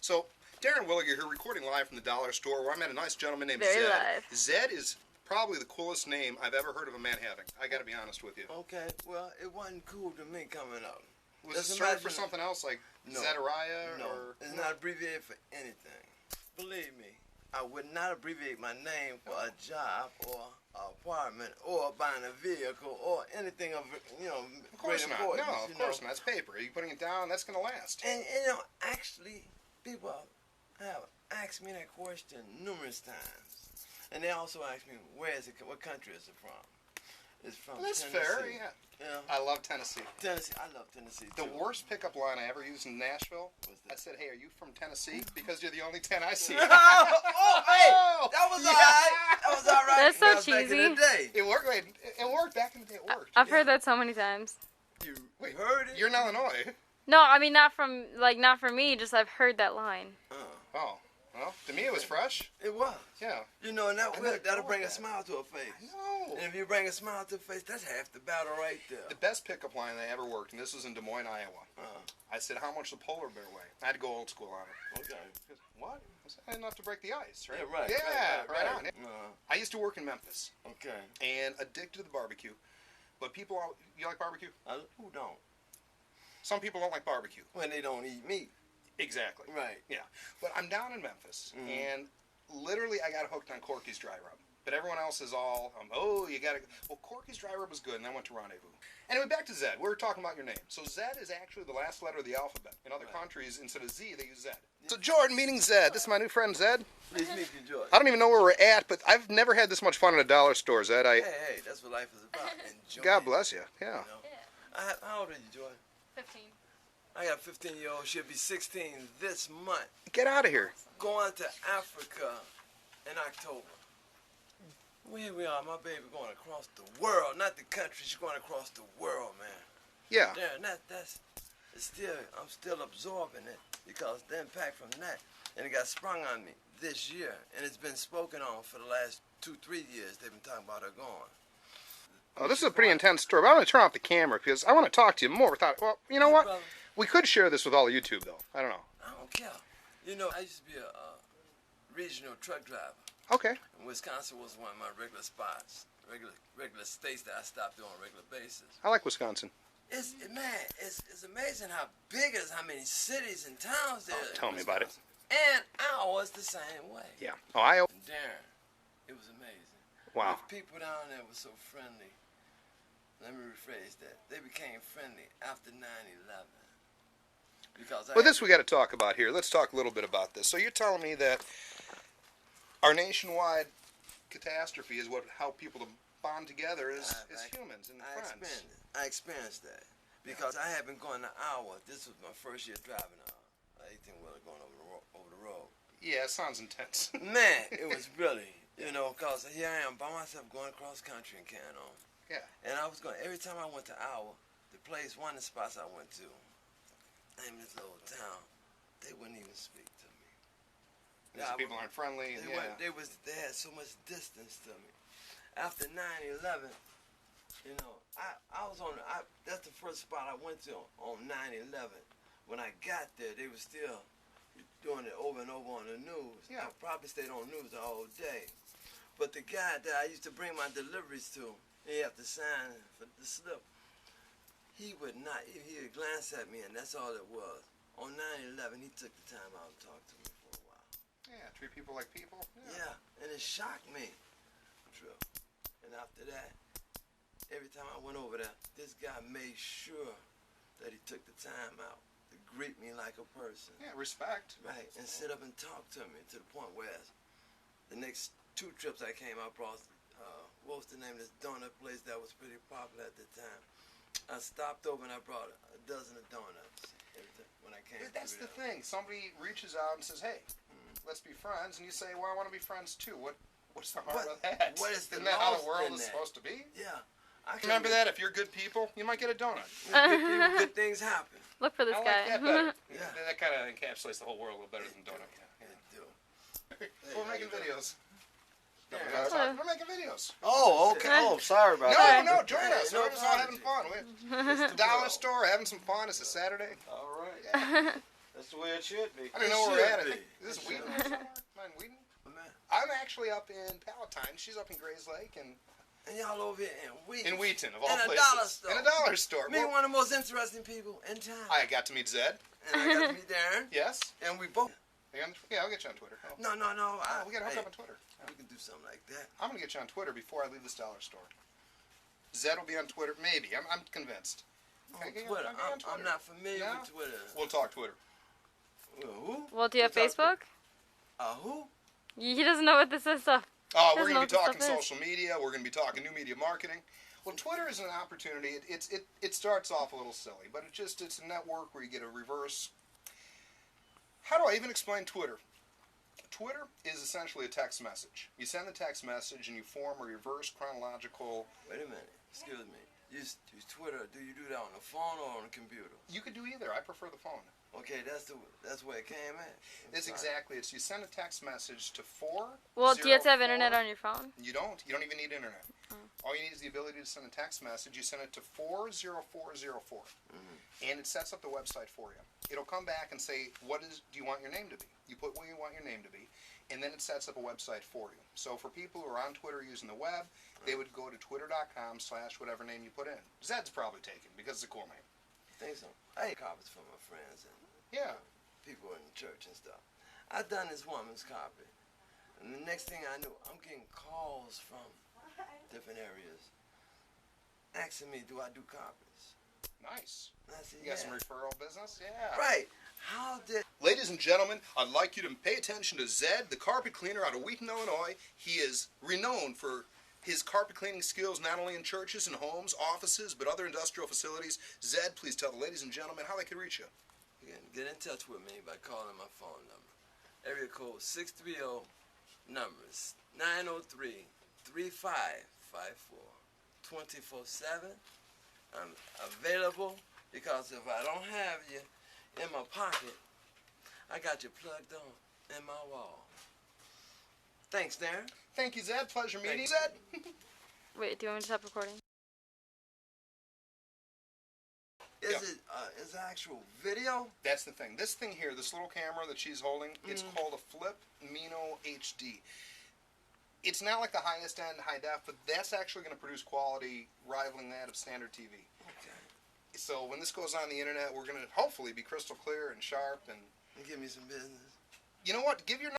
So, Darren Williger here, recording live from the dollar store where I met a nice gentleman named Very Zed. live. Zed is probably the coolest name I've ever heard of a man having. I got to be honest with you. Okay, well, it wasn't cool to me coming up. Was it short for something else like Zedariah? No, or it's not abbreviated for anything. Believe me, I would not abbreviate my name for a job or an apartment or buying a vehicle or anything of, Of course great not. importance. No, of course not. It's paper. Are you putting it down? That's going to last. And, actually, people have asked me that question numerous times. And they also ask me, what country is it from? It's from That's Tennessee. fair, yeah. I love Tennessee. I love Tennessee, too. The worst pickup line I ever used in Nashville, I said, hey, are you from Tennessee? Because you're the only 10 I see. Hey, that was all right. That was all right. That's so That was cheesy. Back in the day. It worked. It worked back in the day. It worked. I've heard that so many times. You Wait, heard it? You're in Illinois. No, I mean not from me. Just I've heard that line. Oh, well, to me it was fresh. It was. Yeah. And that'll bring a smile to a face. No. And if you bring a smile to a face, that's half the battle right there. The best pickup line I ever worked, and this was in Des Moines, Iowa. I said, how much the polar bear weigh? I had to go old school on it. Okay. Goes, what? I said, enough to break the ice, right? Yeah, right. Yeah, right on. Uh-huh. I used to work in Memphis. Okay. And addicted to the barbecue. But people, you like barbecue? Who don't? Some people don't like barbecue. When they don't eat meat. Exactly. Right. Yeah. But I'm down in Memphis, and literally I got hooked on Corky's Dry Rub. But everyone else is all, you got to... Well, Corky's Dry Rub was good, and I went to Rendezvous. Anyway, back to Zed. We were talking about your name. So Zed is actually the last letter of the alphabet. In other countries, instead of Z, they use Zed. So Jordan meeting Zed. This is my new friend, Zed. Please meet you, George. I don't even know where we're at, but I've never had this much fun at a dollar store, Zed. Hey, that's what life is about. Enjoy. God bless you. Yeah. You know? How old are you, Joy? 15. I got a 15-year-old. She'll be 16 this month. Get out of here. Going to Africa in October. Well, here we are, my baby going across the world. Not the country, she's going across the world, man. Yeah. I'm still absorbing it because the impact from that, and it got sprung on me this year, and it's been spoken on for the last 2-3 years. They've been talking about her going. Oh, this is a pretty intense story, but I'm going to turn off the camera because I want to talk to you more. Well, you know what? Brother, We could share this with all of YouTube, though. I don't know. I don't care. I used to be a regional truck driver. Okay. And Wisconsin was one of my regular spots, regular states that I stopped on a regular basis. I like Wisconsin. It's amazing how big it is, how many cities and towns there are. Tell me about it. And ours the same way. Yeah. Ohio. Darren, it was amazing. Wow. The people down there were so friendly. Let me rephrase that. They became friendly after 9/11. Because Well, this we got to talk about here. Let's talk a little bit about this. So you're telling me that our nationwide catastrophe is what helped people to bond together as humans and friends. I experienced that because I had been going to Iowa. This was my first year driving an 18-wheeler going over the road. Yeah, it sounds intense. Man, it was really, because here I am by myself going across country in Canton. Yeah. And I was going, every time I went to Iowa, one of the spots I went to, in this little town, they wouldn't even speak to me. People aren't friendly. They had so much distance to me. After 9/11, that's the first spot I went to on 9/11. When I got there, they were still doing it over and over on the news. Yeah. I probably stayed on news the whole day. But the guy that I used to bring my deliveries to, he had to sign for the slip. He would not, he would glance at me, and that's all it was. On 9/11, he took the time out to talk to me for a while. Yeah, treat people like people. Yeah, and it shocked me. True. And after that, every time I went over there, this guy made sure that he took the time out to greet me like a person. Yeah, respect. Right, and sit up and talk to me to the point where the next 2 trips I came, I brought, what was the name of this donut place that was pretty popular at the time? I stopped over and I brought a dozen of donuts when I came. That's the thing. Somebody reaches out and says, hey, let's be friends. And you say, well, I want to be friends too. What's the harm of that? What is the Isn't that how the loss world in is that? supposed to be? Yeah. Remember that? If you're good people, you might get a donut. Good things happen. Look for this I like guy. that better. Yeah. That kind of encapsulates the whole world a little better than donut. It do. We're making videos. Yeah. We're making videos. Oh, okay. Oh, sorry about No, that. no, join us. No We're just all having fun. We're at the dollar store, having some fun. It's a Saturday. All right. Yeah. That's the way it should be. I don't know where we're at. I think, is this Wheaton somewhere? Am I in Wheaton? Man. I'm actually up in Palatine. She's up in Grays Lake, and y'all over here in Wheaton. In Wheaton, of all in places. A dollar store. In a dollar store. Me, one of the most interesting people in town. I got to meet Zed. And I got to meet Darren. Yes. And we both. Yeah, I'll get you on Twitter. Oh. No. We got to hook up on Twitter. We can do something like that. I'm going to get you on Twitter before I leave this dollar store. Zed will be on Twitter. Maybe. I'm convinced. On Twitter. I'm not familiar with Twitter. We'll talk Twitter. Who? Well, do you have Facebook? Who? He doesn't know what this is, so. We're going to be talking social media. We're going to be talking new media marketing. Well, Twitter is an opportunity. It starts off a little silly, but it's a network where you get a reverse. How do I even explain Twitter? Twitter is essentially a text message. You send the text message and you form a reverse chronological. Wait a minute. Excuse me. You use Twitter. Do you do that on the phone or on the computer? You could do either. I prefer the phone. Okay, that's where it came at. It's exactly. You send a text message to 4. Well, do you have to have internet on your phone? You don't. You don't even need internet. All you need is the ability to send a text message. You send it to 40404, and it sets up the website for you. It'll come back and say, do you want your name to be? You put what you want your name to be, and then it sets up a website for you. So for people who are on Twitter using the web, they would go to twitter.com/whatever name you put in. Zed's probably taken because it's a cool name. I think so. I had copies from my friends and people in the church and stuff. I done this woman's copy, and the next thing I knew, I'm getting calls from different areas asking me, do I do copies? Nice. I said, You got some referral business? Yeah. Right. How did... Ladies and gentlemen, I'd like you to pay attention to Zed, the carpet cleaner out of Wheaton, Illinois. He is renowned for his carpet cleaning skills not only in churches and homes, offices, but other industrial facilities. Zed, please tell the ladies and gentlemen how they can reach you. You can get in touch with me by calling my phone number. Area code 630, numbers 903-3554. 24/7. I'm available because if I don't have you in my pocket, I got you plugged on in my wall. Thanks, Darren. Thank you, Zed. Pleasure meeting you, Zed. Wait, do you want me to stop recording? Is it actual video? That's the thing. This thing here, this little camera that she's holding, it's called a Flip Mino HD. It's not like the highest end high def, but that's actually going to produce quality rivaling that of standard TV. Okay. So when this goes on the internet, we're going to hopefully be crystal clear and sharp. And give me some business. You know what? Give your